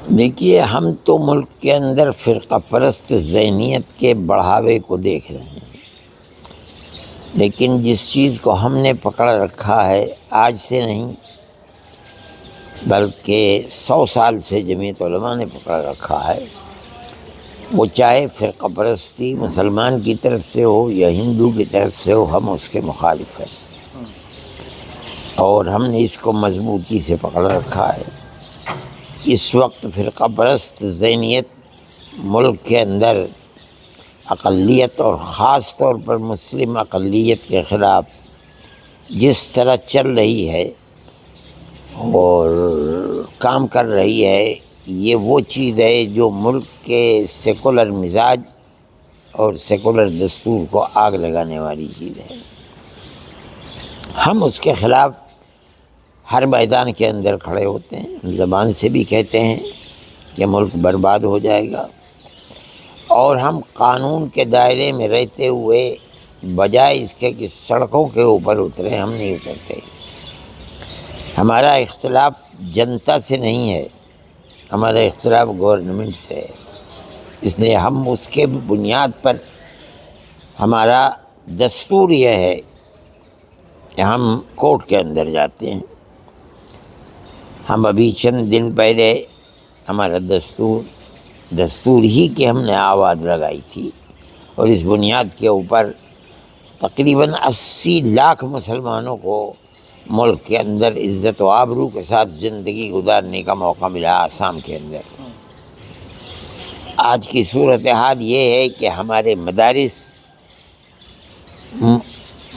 دیکھیے، ہم تو ملک کے اندر فرقہ پرست ذہنیت کے بڑھاوے کو دیکھ رہے ہیں، لیکن جس چیز کو ہم نے پکڑ رکھا ہے آج سے نہیں بلکہ 100 سال سے جمعیت علماء نے پکڑ رکھا ہے، وہ چاہے فرقہ پرستی مسلمان کی طرف سے ہو یا ہندو کی طرف سے ہو، ہم اس کے مخالف ہیں اور ہم نے اس کو مضبوطی سے پکڑ رکھا ہے۔ اس وقت فرقہ پرست ذہنیت ملک کے اندر اقلیت اور خاص طور پر مسلم اقلیت کے خلاف جس طرح چل رہی ہے اور کام کر رہی ہے، یہ وہ چیز ہے جو ملک کے سیکولر مزاج اور سیکولر دستور کو آگ لگانے والی چیز ہے۔ ہم اس کے خلاف ہر میدان کے اندر کھڑے ہوتے ہیں، زبان سے بھی کہتے ہیں کہ ملک برباد ہو جائے گا، اور ہم قانون کے دائرے میں رہتے ہوئے بجائے اس کے کہ سڑکوں کے اوپر اترے، ہم نہیں اترتے۔ ہمارا اختلاف جنتا سے نہیں ہے، ہمارا اختلاف گورنمنٹ سے ہے، اس لیے ہم اس کے بنیاد پر ہمارا دستور یہ ہے کہ ہم کورٹ کے اندر جاتے ہیں۔ ہم ابھی چند دن پہلے ہمارا دستور ہی کی ہم نے آواز لگائی تھی، اور اس بنیاد کے اوپر تقریباً 80 لاکھ مسلمانوں کو ملک کے اندر عزت و آبرو کے ساتھ زندگی گزارنے کا موقع ملا آسام کے اندر۔ آج کی صورتحال یہ ہے کہ ہمارے مدارس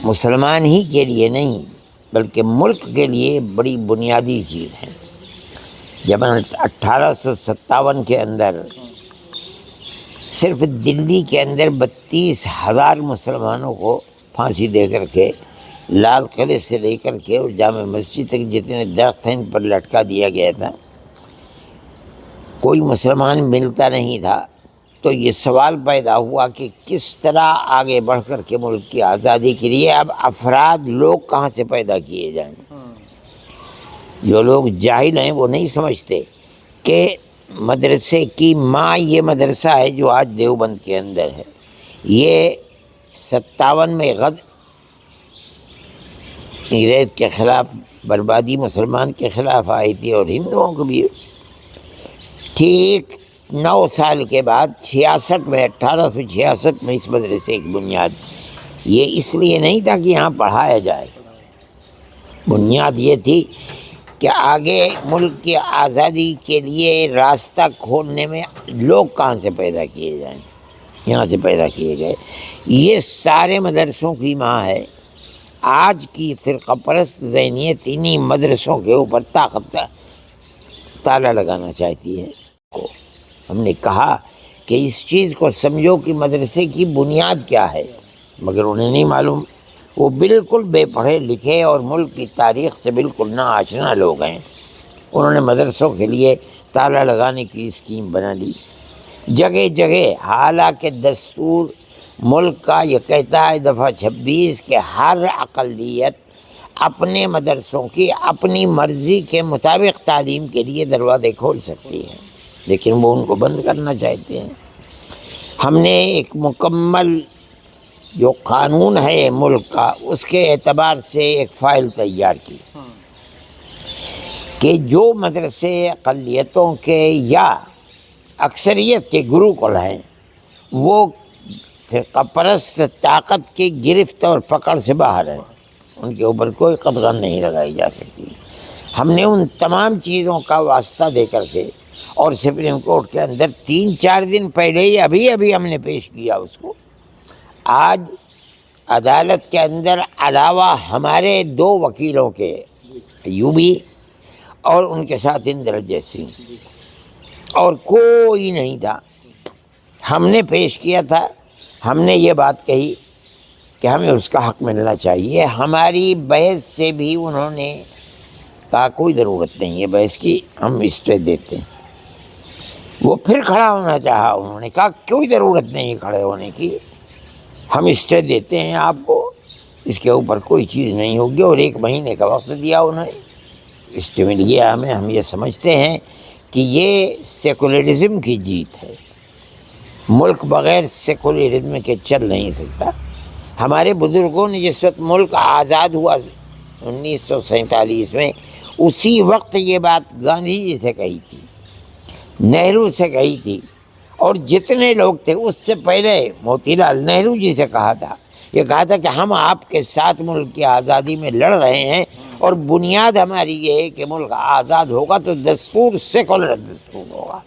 مسلمان ہی کے لیے نہیں بلکہ ملک کے لیے بڑی بنیادی چیز ہے۔ جب 1857 کے اندر صرف دلی کے اندر 32,000 مسلمانوں کو پھانسی دے کر کے لال قلعے سے لے کر کے اور جامع مسجد تک جتنے درخت ہیں ان پر لٹکا دیا گیا تھا، کوئی مسلمان ملتا نہیں تھا، تو یہ سوال پیدا ہوا کہ کس طرح آگے بڑھ کر کے ملک کی آزادی کے لیے اب افراد لوگ کہاں سے پیدا کیے جائیں۔ جو لوگ جاہل ہیں وہ نہیں سمجھتے کہ مدرسے کی ماں یہ مدرسہ ہے جو آج دیوبند کے اندر ہے۔ یہ 57 میں انگریز کے خلاف بربادی مسلمان کے خلاف آئی تھی اور ہندوؤں کو بھی۔ ٹھیک 9 سال کے بعد 66 میں 1866 میں اس مدرسے کی بنیاد، یہ اس لیے نہیں تھا کہ یہاں پڑھایا جائے، بنیاد یہ تھی کہ آگے ملک کی آزادی کے لیے راستہ کھولنے میں لوگ کہاں سے پیدا کیے جائیں، یہاں سے پیدا کیے گئے۔ یہ سارے مدرسوں کی ماں ہے۔ آج کی فرقہ پرست ذہنیت انہی مدرسوں کے اوپر تالا لگانا چاہتی ہے۔ ہم نے کہا کہ اس چیز کو سمجھو کہ مدرسے کی بنیاد کیا ہے، مگر انہیں نہیں معلوم۔ وہ بالکل بے پڑھے لکھے اور ملک کی تاریخ سے بالکل نا آشنا لوگ ہیں، انہوں نے مدرسوں کے لیے تالا لگانے کی اسکیم بنا لی جگہ جگہ، حالانکہ دستور ملک کا یہ کہتا ہے دفعہ 26 کہ ہر اقلیت اپنے مدرسوں کی اپنی مرضی کے مطابق تعلیم کے لیے دروازے کھول سکتی ہے، لیکن وہ ان کو بند کرنا چاہتے ہیں۔ ہم نے ایک مکمل جو قانون ہے ملک کا، اس کے اعتبار سے ایک فائل تیار کی کہ جو مدرسے اقلیتوں کے یا اکثریت کے گروکل ہیں، وہ فرقہ پرست طاقت کی گرفت اور پکڑ سے باہر ہیں، ان کے اوپر کوئی قدغن نہیں لگائی جا سکتی۔ ہم نے ان تمام چیزوں کا واسطہ دے کر کے اور سپریم کورٹ کے اندر 3-4 دن پہلے ہی ابھی ہم نے پیش کیا اس کو۔ آج عدالت کے اندر علاوہ ہمارے 2 وکیلوں کے، ایوبی اور ان کے ساتھ اندرجیت سنگھ، اور کوئی نہیں تھا۔ ہم نے پیش کیا تھا، ہم نے یہ بات کہی کہ ہمیں اس کا حق ملنا چاہیے۔ ہماری بحث سے بھی انہوں نے کہا کوئی ضرورت نہیں ہے بحث کی، ہم اسٹے دیتے ہیں۔ وہ پھر کھڑا ہونا چاہا، انہوں نے کہا کوئی ضرورت نہیں کھڑے ہونے کی، ہم اسٹے دیتے ہیں آپ کو، اس کے اوپر کوئی چیز نہیں ہوگی، اور 1 مہینے کا وقت دیا انہیں۔ اسٹے مل گیا ہمیں۔ ہم یہ سمجھتے ہیں کہ یہ سیکولرزم کی جیت ہے. ملک بغیر سیکولرزم کے چل نہیں سکتا. ہمارے بزرگوں نے جس وقت ملک آزاد ہوا 1947 میں، اسی وقت یہ بات گاندھی جی سے کہی تھی، نہرو سے کہی تھی، اور جتنے لوگ تھے اس سے پہلے موتی لال نہرو جی سے کہا تھا. یہ کہا تھا کہ ہم آپ کے ساتھ ملک کی آزادی میں لڑ رہے ہیں، اور بنیاد ہماری یہ ہے کہ ملک آزاد ہوگا تو دستور سیکولر دستور ہوگا.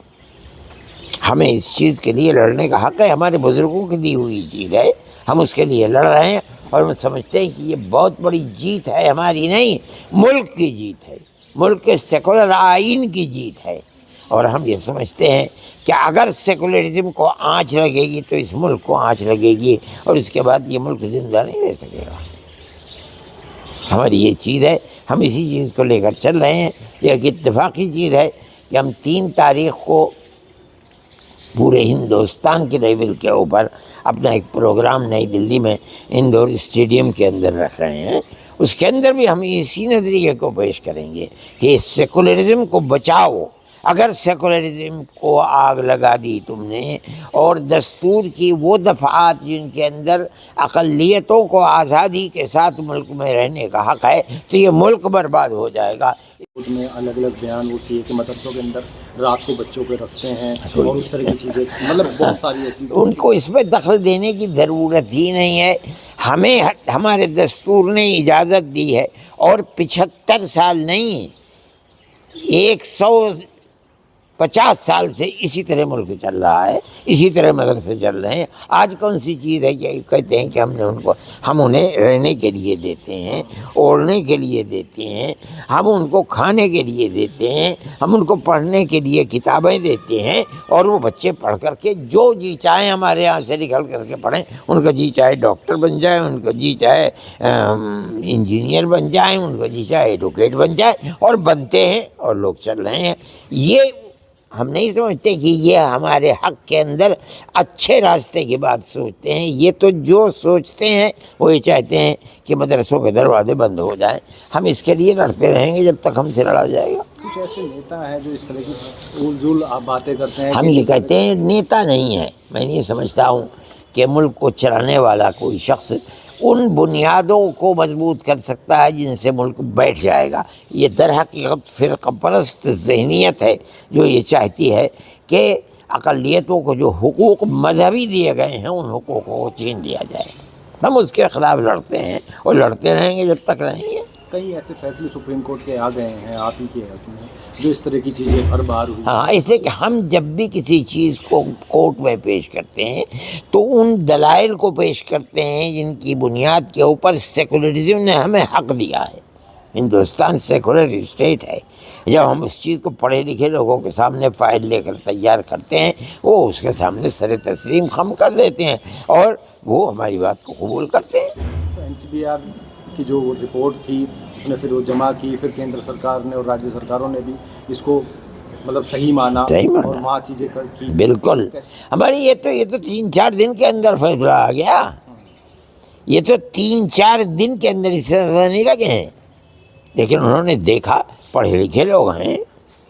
ہمیں اس چیز کے لیے لڑنے کا حق ہے، ہمارے بزرگوں کی دی ہوئی چیز ہے، ہم اس کے لیے لڑ رہے ہیں. اور ہم سمجھتے ہیں کہ یہ بہت بڑی جیت ہے، ہماری نہیں، ملک کی جیت ہے، ملک کے سیکولر آئین کی جیت ہے. اور ہم یہ سمجھتے ہیں کہ اگر سیکولرزم کو آنچ لگے گی تو اس ملک کو آنچ لگے گی، اور اس کے بعد یہ ملک زندہ نہیں رہ سکے گا. ہماری یہ چیز ہے، ہم اسی چیز کو لے کر چل رہے ہیں. یہ ایک اتفاقی چیز ہے کہ ہم 3 تاریخ کو پورے ہندوستان کے لیول کے اوپر اپنا ایک پروگرام نئی دلی میں اندور اسٹیڈیم کے اندر رکھ رہے ہیں. اس کے اندر بھی ہم اسی نظریے کو پیش کریں گے کہ سیکولرزم کو بچاؤ. اگر سیکولرزم کو آگ لگا دی تم نے، اور دستور کی وہ دفعات جن کے اندر اقلیتوں کو آزادی کے ساتھ ملک میں رہنے کا حق ہے، تو یہ ملک برباد ہو جائے گا. اس میں الگ الگ بیان ہوتی ہے کہ مدرسوں کے اندر رات کو بچوں کو رکھتے ہیں اور اس طرح کی چیزیں، مطلب بہت ساری ایسی. ان کو اس میں دخل دینے کی ضرورت ہی نہیں ہے. ہمیں ہمارے دستور نے اجازت دی ہے، اور 75 سال نہیں، 150 سال سے اسی طرح ملک چل رہا ہے، اسی طرح مدرسے چل رہے ہیں. آج کون سی چیز ہے کہ کہتے ہیں کہ ہم انہیں رہنے کے لیے دیتے ہیں، اوڑھنے کے لیے دیتے ہیں، ہم ان کو کھانے کے لیے دیتے ہیں، ہم ان کو پڑھنے کے لیے کتابیں دیتے ہیں، اور وہ بچے پڑھ کر کے جو جی چاہیں ہمارے یہاں سے نکل کر کے پڑھیں. ان کا جی چاہے ڈاکٹر بن جائے، ان کا جی چاہے انجینئر بن جائیں، ان کا جی چاہے ایڈوکیٹ بن جائے، اور بنتے ہیں اور لوگ چل رہے ہیں. یہ ہم نہیں سمجھتے کہ یہ ہمارے حق کے اندر اچھے راستے کی بات سوچتے ہیں. یہ تو جو سوچتے ہیں وہ یہ چاہتے ہیں کہ مدرسوں کے دروازے بند ہو جائیں. ہم اس کے لیے لڑتے رہیں گے جب تک ہم سے لڑا جائے گا. کچھ ایسے نیتا ہیں جو اس طرح کی اول باتیں کرتے ہیں. ہم یہ کہتے ہیں نیتا نہیں ہے. میں نہیں سمجھتا ہوں کہ ملک کو چلانے والا کوئی شخص ان بنیادوں کو مضبوط کر سکتا ہے جن سے ملک بیٹھ جائے گا. یہ در حقیقت فرقہ پرست ذہنیت ہے جو یہ چاہتی ہے کہ اقلیتوں کو جو حقوق مذہبی دیے گئے ہیں ان حقوقوں کو چھین دیا جائے. ہم اس کے خلاف لڑتے ہیں اور لڑتے رہیں گے جب تک رہیں گے. کئی ایسے فیصلے سپریم کورٹ کے آ گئے ہیں آپ ہی کے حق میں جو اس طرح کی چیزیں ہر بار ہوئی. ہاں، اس لیے کہ ہم جب بھی کسی چیز کو کورٹ میں پیش کرتے ہیں تو ان دلائل کو پیش کرتے ہیں جن کی بنیاد کے اوپر سیکولرزم نے ہمیں حق دیا ہے. ہندوستان سیکولر اسٹیٹ ہے. جب ہم اس چیز کو پڑھے لکھے لوگوں کے سامنے فائل لے کر تیار کرتے ہیں، وہ اس کے سامنے سر تسلیم خم کر دیتے ہیں اور وہ ہماری بات کو قبول کرتے ہیں. NCBR کی جو رپورٹ تھی اس نے پھر وہ جمع کی، پھر کیندر سرکار نے اور راجیہ سرکاروں نے بھی اس کو مطلب صحیح مانا اور وہاں چیزیں کی. بالکل. ہماری یہ تو 3-4 دن کے اندر فیصلہ آ گیا. یہ تو 3-4 دن کے اندر اس سے زیادہ نہیں لگے ہیں. لیکن انہوں نے دیکھا، پڑھے لکھے لوگ ہیں.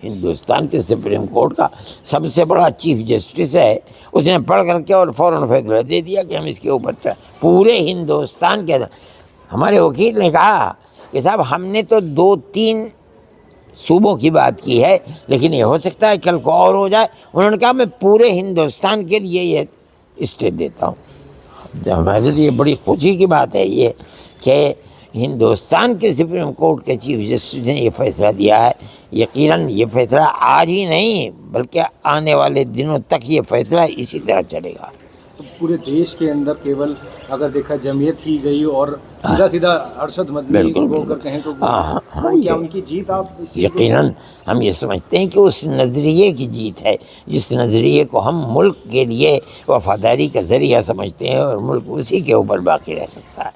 ہندوستان کے سپریم کورٹ کا سب سے بڑا چیف جسٹس ہے، اس نے پڑھ کر کے اور فوراً فیصلہ دے دیا کہ ہم اس کے اوپر پورے ہندوستان کے اندر. ہمارے وکیل نے کہا کہ صاحب ہم نے تو 2-3 صوبوں کی بات کی ہے، لیکن یہ ہو سکتا ہے کل کو اور ہو جائے. انہوں نے کہا میں پورے ہندوستان کے لیے یہ اسٹے دیتا ہوں. ہمارے لیے بڑی خوشی کی بات ہے یہ کہ ہندوستان کے سپریم کورٹ کے چیف جسٹس نے یہ فیصلہ دیا ہے. یقیناً یہ فیصلہ آج ہی نہیں بلکہ آنے والے دنوں تک یہ فیصلہ اسی طرح چلے گا. تو پورے دیش کے اندر کیول اگر دیکھا جمعیت کی گئی اور سیدھا ارشد مدنی کو اگر کہیں تو کیا ان کی جیت؟ آپ یقیناً ہم یہ سمجھتے ہیں کہ اس نظریے کی جیت ہے جس نظریے کو ہم ملک کے لیے وفاداری کا ذریعہ سمجھتے ہیں، اور ملک اسی کے اوپر باقی رہ سکتا ہے.